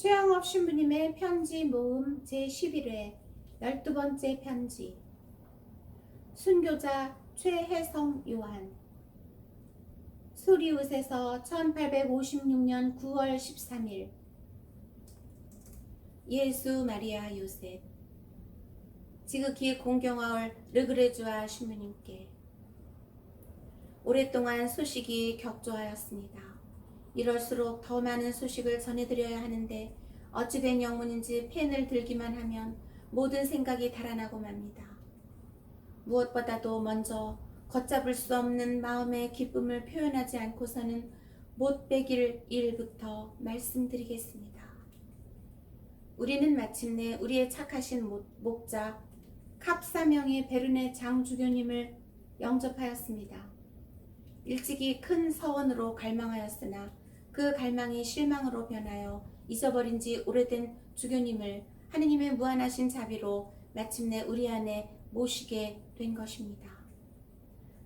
최영업 신부님의 편지 모음 제11회 12번째 편지. 순교자 최혜성 요한. 수리웃에서 1856년 9월 13일. 예수 마리아 요셉. 지극히 공경하올 르그레주아 신부님께 오랫동안 소식이 격조하였습니다. 이럴수록 더 많은 소식을 전해드려야 하는데 어찌된 영문인지 펜을 들기만 하면 모든 생각이 달아나고 맙니다. 무엇보다도 먼저 걷잡을 수 없는 마음의 기쁨을 표현하지 않고서는 못 빼길 일부터 말씀드리겠습니다. 우리는 마침내 우리의 착하신 목자 캅사명의 베르네 장주교님을 영접하였습니다. 일찍이 큰 서원으로 갈망하였으나 그 갈망이 실망으로 변하여 잊어버린 지 오래된 주교님을 하느님의 무한하신 자비로 마침내 우리 안에 모시게 된 것입니다.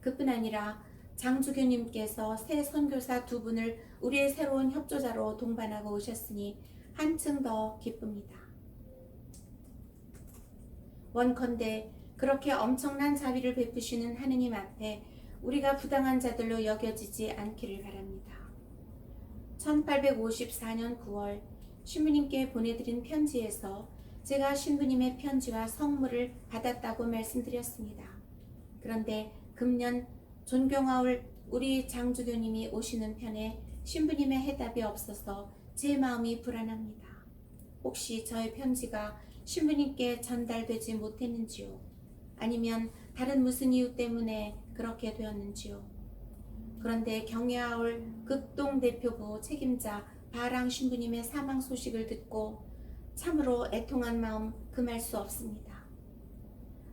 그뿐 아니라 장주교님께서 새 선교사 두 분을 우리의 새로운 협조자로 동반하고 오셨으니 한층 더 기쁩니다. 원컨대 그렇게 엄청난 자비를 베푸시는 하느님 앞에 우리가 부당한 자들로 여겨지지 않기를 바랍니다. 1854년 9월 신부님께 보내드린 편지에서 제가 신부님의 편지와 성물을 받았다고 말씀드렸습니다. 그런데 금년 존경하올 우리 장주교님이 오시는 편에 신부님의 해답이 없어서 제 마음이 불안합니다. 혹시 저의 편지가 신부님께 전달되지 못했는지요? 아니면 다른 무슨 이유 때문에 그렇게 되었는지요? 그런데 경애하올 극동 대표부 책임자 바랑 신부님의 사망 소식을 듣고 참으로 애통한 마음 금할 수 없습니다.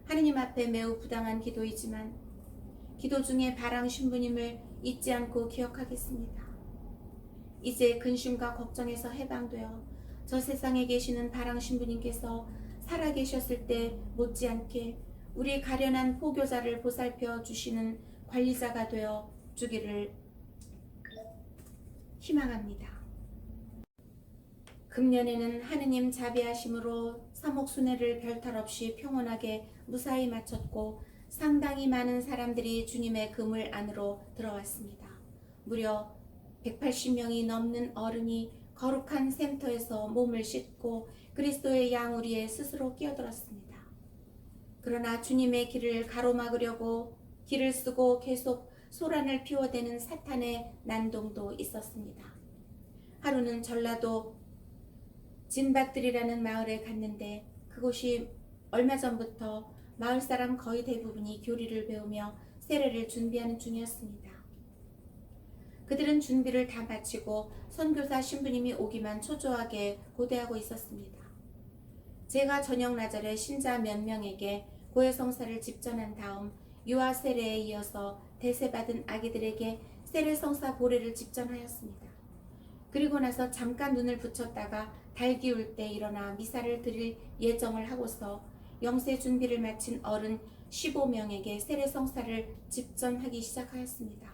하느님 앞에 매우 부당한 기도이지만 기도 중에 바랑 신부님을 잊지 않고 기억하겠습니다. 이제 근심과 걱정에서 해방되어 저 세상에 계시는 바랑 신부님께서 살아계셨을 때 못지않게 우리 가련한 포교자를 보살펴 주시는 관리자가 되어 주기를 희망합니다. 금년에는 하느님 자비하심으로 사목순회를 별탈 없이 평온하게 무사히 마쳤고 상당히 많은 사람들이 주님의 그물 안으로 들어왔습니다. 무려 180명이 넘는 어른이 거룩한 샘터에서 몸을 씻고 그리스도의 양우리에 스스로 끼어들었습니다. 그러나 주님의 길을 가로막으려고 길을 쓰고 계속 소란을 피워대는 사탄의 난동도 있었습니다. 하루는 전라도 진밭들이라는 마을에 갔는데 그곳이 얼마 전부터 마을 사람 거의 대부분이 교리를 배우며 세례를 준비하는 중이었습니다. 그들은 준비를 다 마치고 선교사 신부님이 오기만 초조하게 고대하고 있었습니다. 제가 저녁 나절에 신자 몇 명에게 고해성사를 집전한 다음 유아 세례에 이어서 대세받은 아기들에게 세례성사 보례를 집전하였습니다. 그리고 나서 잠깐 눈을 붙였다가 달 기울 때 일어나 미사를 드릴 예정을 하고서 영세 준비를 마친 어른 15명에게 세례성사를 집전하기 시작하였습니다.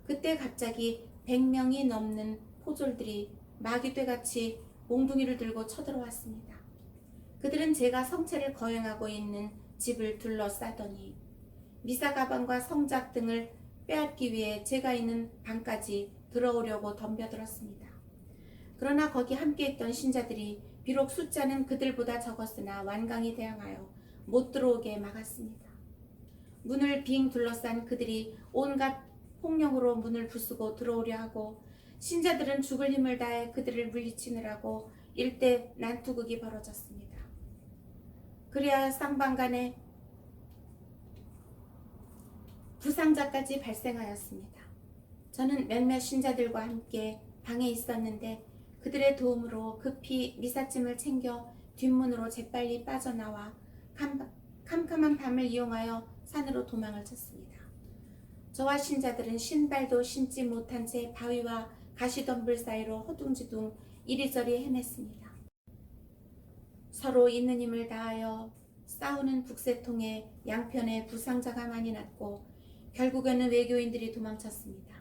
그때 갑자기 100명이 넘는 포졸들이 마귀떼같이 몽둥이를 들고 쳐들어왔습니다. 그들은 제가 성체를 거행하고 있는 집을 둘러싸더니 미사 가방과 성작 등을 빼앗기 위해 제가 있는 방까지 들어오려고 덤벼들었습니다. 그러나 거기 함께 있던 신자들이 비록 숫자는 그들보다 적었으나 완강히 대항하여 못 들어오게 막았습니다. 문을 빙 둘러싼 그들이 온갖 폭력으로 문을 부수고 들어오려 하고 신자들은 죽을 힘을 다해 그들을 물리치느라고 일대 난투극이 벌어졌습니다. 그래야 쌍방간에 부상자까지 발생하였습니다. 저는 몇몇 신자들과 함께 방에 있었는데 그들의 도움으로 급히 미사짐을 챙겨 뒷문으로 재빨리 빠져나와 캄캄한 밤을 이용하여 산으로 도망을 쳤습니다. 저와 신자들은 신발도 신지 못한 채 바위와 가시덤불 사이로 허둥지둥 이리저리 헤맸습니다. 서로 있는 힘을 다하여 싸우는 북새통에 양편에 부상자가 많이 났고 결국에는 외교인들이 도망쳤습니다.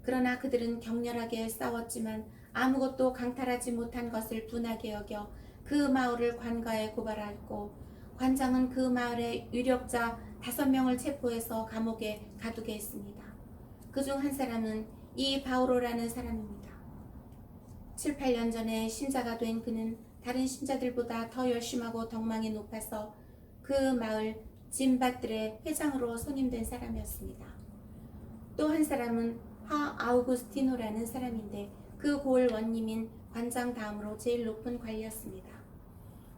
그러나 그들은 격렬하게 싸웠지만 아무것도 강탈하지 못한 것을 분하게 여겨 그 마을을 관가에 고발하고 관장은 그 마을의 유력자 5명을 체포해서 감옥에 가두게 했습니다. 그중 한 사람은 이 바오로라는 사람입니다. 7, 8년 전에 신자가 된 그는 다른 신자들보다 더 열심하고 덕망이 높아서 그 마을 진밭들의 회장으로 선임된 사람이었습니다. 또 한 사람은 하 아우구스티노라는 사람인데 그 고을 원님인 관장 다음으로 제일 높은 관리였습니다.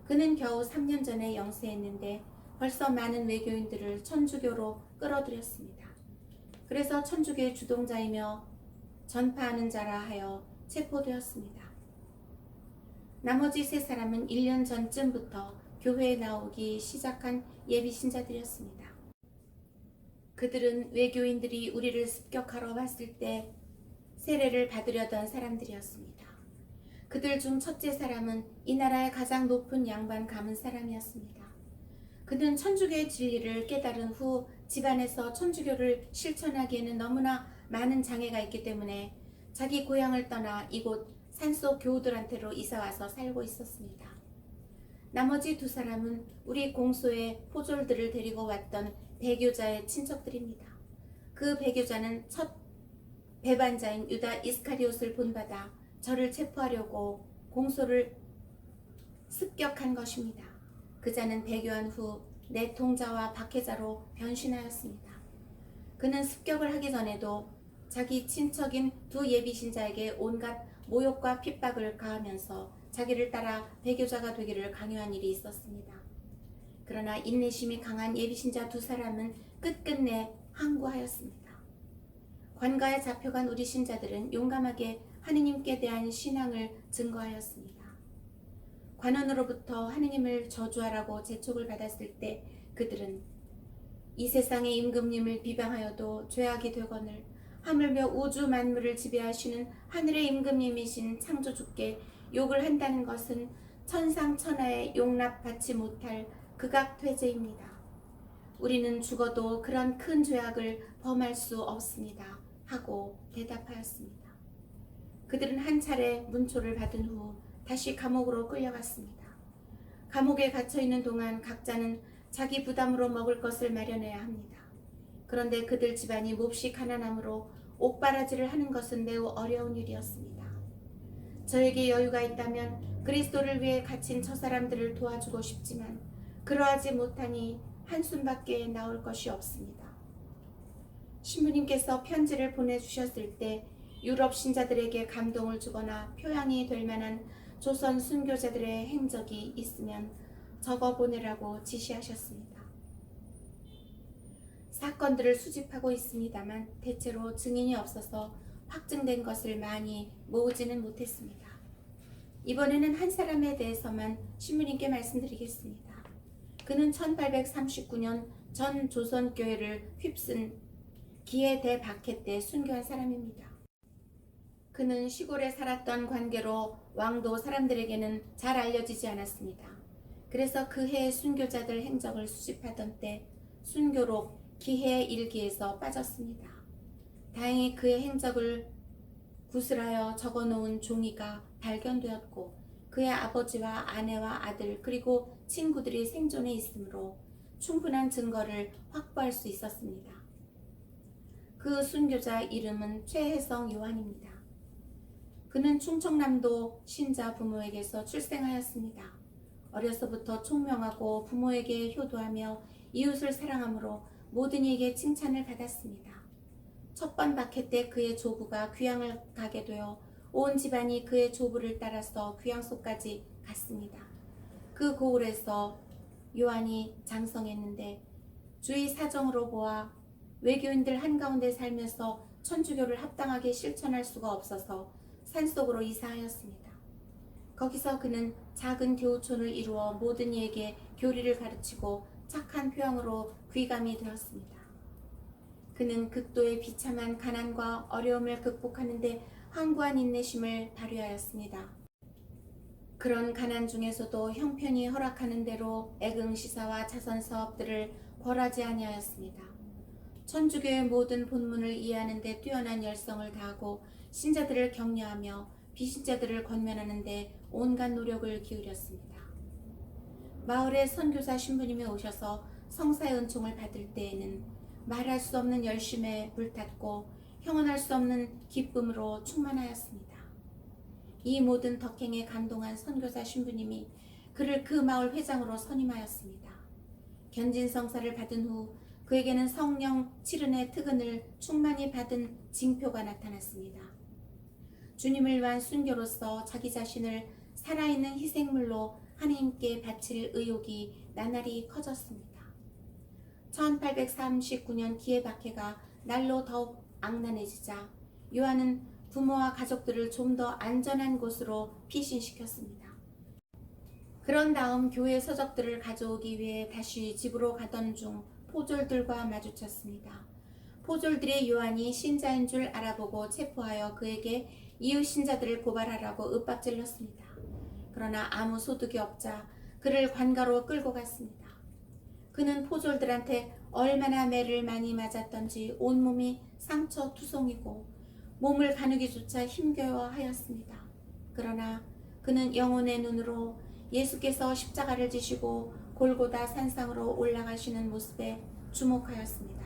그는 겨우 3년 전에 영세했는데 벌써 많은 외교인들을 천주교로 끌어들였습니다. 그래서 천주교의 주동자이며 전파하는 자라 하여 체포되었습니다. 나머지 3사람은 1년 전쯤부터 교회에 나오기 시작한 예비신자들이었습니다. 그들은 외교인들이 우리를 습격하러 왔을 때 세례를 받으려던 사람들이었습니다. 그들 중 첫째 사람은 이 나라의 가장 높은 양반 가문 사람이었습니다. 그는 천주교의 진리를 깨달은 후 집안에서 천주교를 실천하기에는 너무나 많은 장애가 있기 때문에 자기 고향을 떠나 이곳 산속 교우들한테로 이사와서 살고 있었습니다. 나머지 2사람은 우리 공소에 포졸들을 데리고 왔던 배교자의 친척들입니다. 그 배교자는 첫 배반자인 유다 이스카리옷을 본받아 저를 체포하려고 공소를 습격한 것입니다. 그 자는 배교한 후 내 통자와 박해자로 변신하였습니다. 그는 습격을 하기 전에도 자기 친척인 2 예비신자에게 온갖 모욕과 핍박을 가하면서 자기를 따라 배교자가 되기를 강요한 일이 있었습니다. 그러나 인내심이 강한 예비신자 2사람은 끝끝내 항구하였습니다. 관가에 잡혀간 우리 신자들은 용감하게 하느님께 대한 신앙을 증거하였습니다. 관원으로부터 하느님을 저주하라고 재촉을 받았을 때 그들은 이 세상의 임금님을 비방하여도 죄악이 되거늘 하물며 우주 만물을 지배하시는 하늘의 임금님이신 창조주께 욕을 한다는 것은 천상천하에 용납받지 못할 극악퇴죄입니다. 우리는 죽어도 그런 큰 죄악을 범할 수 없습니다. 하고 대답하였습니다. 그들은 한 차례 문초를 받은 후 다시 감옥으로 끌려갔습니다. 감옥에 갇혀있는 동안 각자는 자기 부담으로 먹을 것을 마련해야 합니다. 그런데 그들 집안이 몹시 가난하므로 옥바라지를 하는 것은 매우 어려운 일이었습니다. 저에게 여유가 있다면 그리스도를 위해 갇힌 저 사람들을 도와주고 싶지만 그러하지 못하니 한숨밖에 나올 것이 없습니다. 신부님께서 편지를 보내주셨을 때 유럽 신자들에게 감동을 주거나 표양이 될 만한 조선 순교자들의 행적이 있으면 적어 보내라고 지시하셨습니다. 사건들을 수집하고 있습니다만 대체로 증인이 없어서 확증된 것을 많이 모으지는 못했습니다. 이번에는 한 사람에 대해서만 신부님께 말씀드리겠습니다. 그는 1839년 전 조선교회를 휩쓴 기해 대박해 때 순교한 사람입니다. 그는 시골에 살았던 관계로 왕도 사람들에게는 잘 알려지지 않았습니다. 그래서 그 해의 순교자들 행적을 수집하던 때 순교록 기해 일기에서 빠졌습니다. 다행히 그의 행적을 구슬하여 적어놓은 종이가 발견되었고 그의 아버지와 아내와 아들 그리고 친구들이 생존해 있으므로 충분한 증거를 확보할 수 있었습니다. 그 순교자 이름은 최혜성 요한입니다. 그는 충청남도 신자 부모에게서 출생하였습니다. 어려서부터 총명하고 부모에게 효도하며 이웃을 사랑함으로 모든 이에게 칭찬을 받았습니다. 첫번 박해 때 그의 조부가 귀양을 가게 되어 온 집안이 그의 조부를 따라서 귀양소까지 갔습니다. 그 고을에서 요한이 장성했는데 주의 사정으로 보아 외교인들 한가운데 살면서 천주교를 합당하게 실천할 수가 없어서 산속으로 이사하였습니다. 거기서 그는 작은 교우촌을 이루어 모든 이에게 교리를 가르치고 착한 표형으로 귀감이 되었습니다. 그는 극도의 비참한 가난과 어려움을 극복하는 데 항구한 인내심을 발휘하였습니다. 그런 가난 중에서도 형편이 허락하는 대로 애긍시사와 자선사업들을 권하지 아니하였습니다. 천주교의 모든 본문을 이해하는 데 뛰어난 열성을 다하고 신자들을 격려하며 비신자들을 권면하는 데 온갖 노력을 기울였습니다. 마을에 선교사 신부님이 오셔서 성사의 은총을 받을 때에는 말할 수 없는 열심에 불탔고 형언할 수 없는 기쁨으로 충만하였습니다. 이 모든 덕행에 감동한 선교사 신부님이 그를 그 마을 회장으로 선임하였습니다. 견진 성사를 받은 후 그에게는 성령 7은의 특은을 충만히 받은 징표가 나타났습니다. 주님을 위한 순교로서 자기 자신을 살아있는 희생물로 하나님께 바칠 의욕이 나날이 커졌습니다. 1839년 기해박해가 날로 더욱 악난해지자 요한은 부모와 가족들을 좀 더 안전한 곳으로 피신시켰습니다. 그런 다음 교회 서적들을 가져오기 위해 다시 집으로 가던 중 포졸들과 마주쳤습니다. 포졸들의 요한이 신자인 줄 알아보고 체포하여 그에게 이웃 신자들을 고발하라고 윽박질렀습니다. 그러나 아무 소득이 없자 그를 관가로 끌고 갔습니다. 그는 포졸들한테 얼마나 매를 많이 맞았던지 온몸이 상처투성이고 몸을 가누기조차 힘겨워하였습니다. 그러나 그는 영혼의 눈으로 예수께서 십자가를 지시고 골고다 산상으로 올라가시는 모습에 주목하였습니다.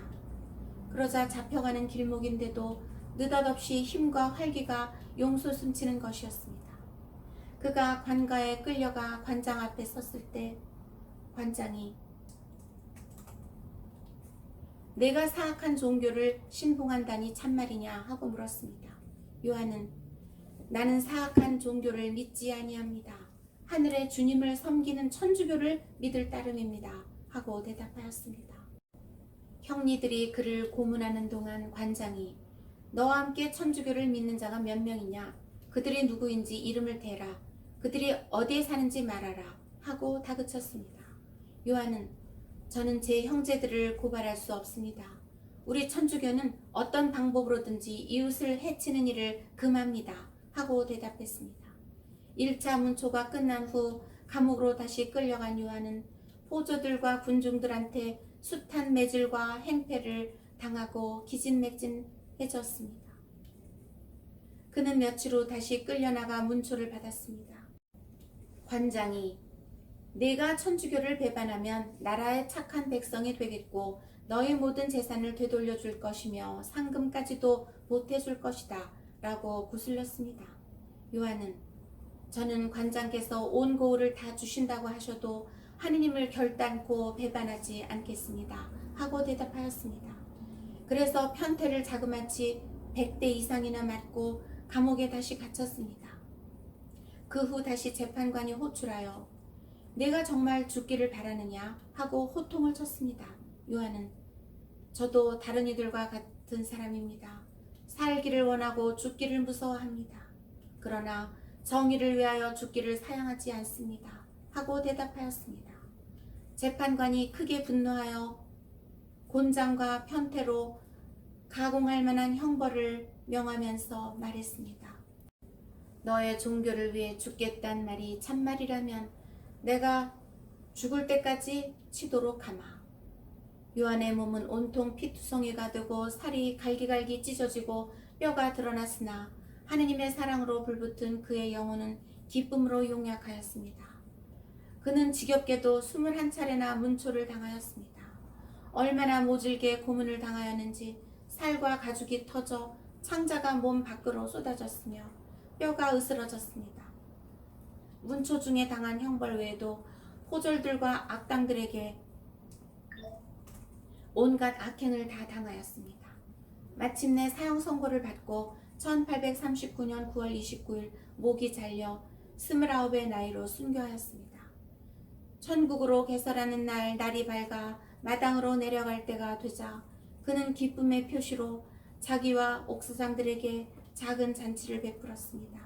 그러자 잡혀가는 길목인데도 느닷없이 힘과 활기가 용솟음치는 것이었습니다. 그가 관가에 끌려가 관장 앞에 섰을 때 관장이 내가 사악한 종교를 신봉한다니 참말이냐 하고 물었습니다. 요한은 나는 사악한 종교를 믿지 아니합니다. 하늘의 주님을 섬기는 천주교를 믿을 따름입니다 하고 대답하였습니다. 형리들이 그를 고문하는 동안 관장이 너와 함께 천주교를 믿는 자가 몇 명이냐? 그들이 누구인지 이름을 대라. 그들이 어디에 사는지 말하라 하고 다그쳤습니다. 요한은 저는 제 형제들을 고발할 수 없습니다. 우리 천주교는 어떤 방법으로든지 이웃을 해치는 일을 금합니다 하고 대답했습니다. 1차 문초가 끝난 후 감옥으로 다시 끌려간 요한은 포조들과 군중들한테 숱한 매질과 행패를 당하고 기진맥진해졌습니다. 그는 며칠 후 다시 끌려나가 문초를 받았습니다. 관장이 네가 천주교를 배반하면 나라의 착한 백성이 되겠고 너의 모든 재산을 되돌려 줄 것이며 상금까지도 보태줄 것이다 라고 구슬렸습니다. 요한은 저는 관장께서 온 고을을 다 주신다고 하셔도 하느님을 결단코 배반하지 않겠습니다 하고 대답하였습니다. 그래서 편태를 자그마치 100대 이상이나 맞고 감옥에 다시 갇혔습니다. 그 후 다시 재판관이 호출하여 내가 정말 죽기를 바라느냐 하고 호통을 쳤습니다. 요한은 저도 다른 이들과 같은 사람입니다. 살기를 원하고 죽기를 무서워합니다. 그러나 정의를 위하여 죽기를 사양하지 않습니다 하고 대답하였습니다. 재판관이 크게 분노하여 곤장과 편태로 가공할 만한 형벌을 명하면서 말했습니다. 너의 종교를 위해 죽겠단 말이 참말이라면 내가 죽을 때까지 치도록 하마. 요한의 몸은 온통 피투성이가 되고 살이 갈기갈기 찢어지고 뼈가 드러났으나 하느님의 사랑으로 불붙은 그의 영혼은 기쁨으로 용약하였습니다. 그는 지겹게도 21차례나 문초를 당하였습니다. 얼마나 모질게 고문을 당하였는지 살과 가죽이 터져 창자가 몸 밖으로 쏟아졌으며 뼈가 으스러졌습니다. 문초 중에 당한 형벌 외에도 포졸들과 악당들에게 온갖 악행을 다 당하였습니다. 마침내 사형 선고를 받고 1839년 9월 29일 목이 잘려 29의 나이로 순교하였습니다. 천국으로 개설하는 날 날이 밝아 마당으로 내려갈 때가 되자 그는 기쁨의 표시로 자기와 옥사장들에게 작은 잔치를 베풀었습니다.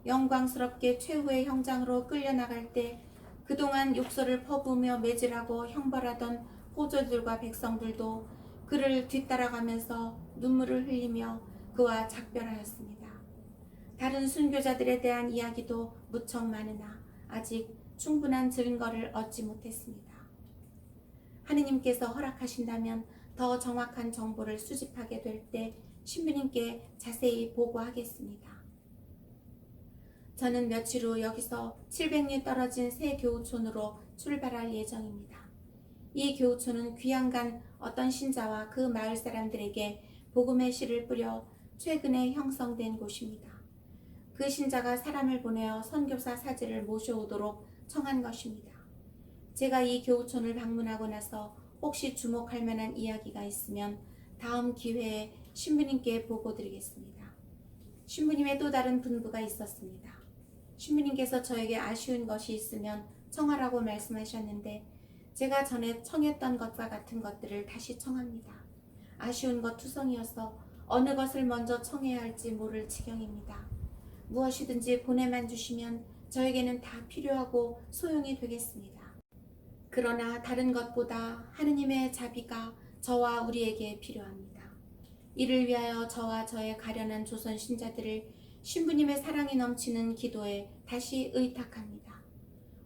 영광스럽게 최후의 형장으로 끌려나갈 때 그동안 욕설을 퍼부으며 매질하고 형벌하던 포졸들과 백성들도 그를 뒤따라가면서 눈물을 흘리며 그와 작별하였습니다. 다른 순교자들에 대한 이야기도 무척 많으나 아직 충분한 증거를 얻지 못했습니다. 하느님께서 허락하신다면 더 정확한 정보를 수집하게 될 때 신부님께 자세히 보고하겠습니다. 저는 며칠 후 여기서 700리 떨어진 새 교우촌으로 출발할 예정입니다. 이 교우촌은 귀양간 어떤 신자와 그 마을 사람들에게 복음의 씨를 뿌려 최근에 형성된 곳입니다. 그 신자가 사람을 보내어 선교사 사제를 모셔오도록 청한 것입니다. 제가 이 교우촌을 방문하고 나서 혹시 주목할 만한 이야기가 있으면 다음 기회에 신부님께 보고드리겠습니다. 신부님의 또 다른 분부가 있었습니다. 신부님께서 저에게 아쉬운 것이 있으면 청하라고 말씀하셨는데 제가 전에 청했던 것과 같은 것들을 다시 청합니다. 아쉬운 것 투성이어서 어느 것을 먼저 청해야 할지 모를 지경입니다. 무엇이든지 보내만 주시면 저에게는 다 필요하고 소용이 되겠습니다. 그러나 다른 것보다 하느님의 자비가 저와 우리에게 필요합니다. 이를 위하여 저와 저의 가련한 조선 신자들을 신부님의 사랑이 넘치는 기도에 다시 의탁합니다.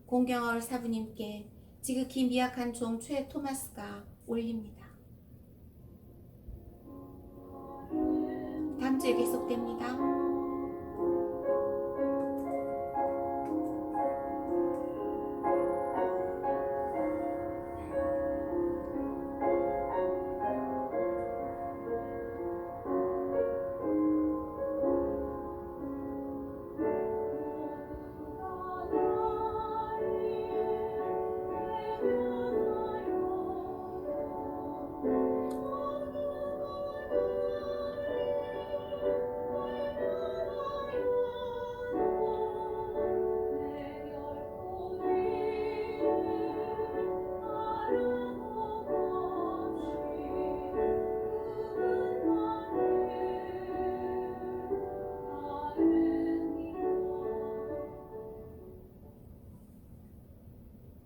공경할 사부님께 지극히 미약한 종 최 토마스가 올립니다. 다음 주에 계속됩니다.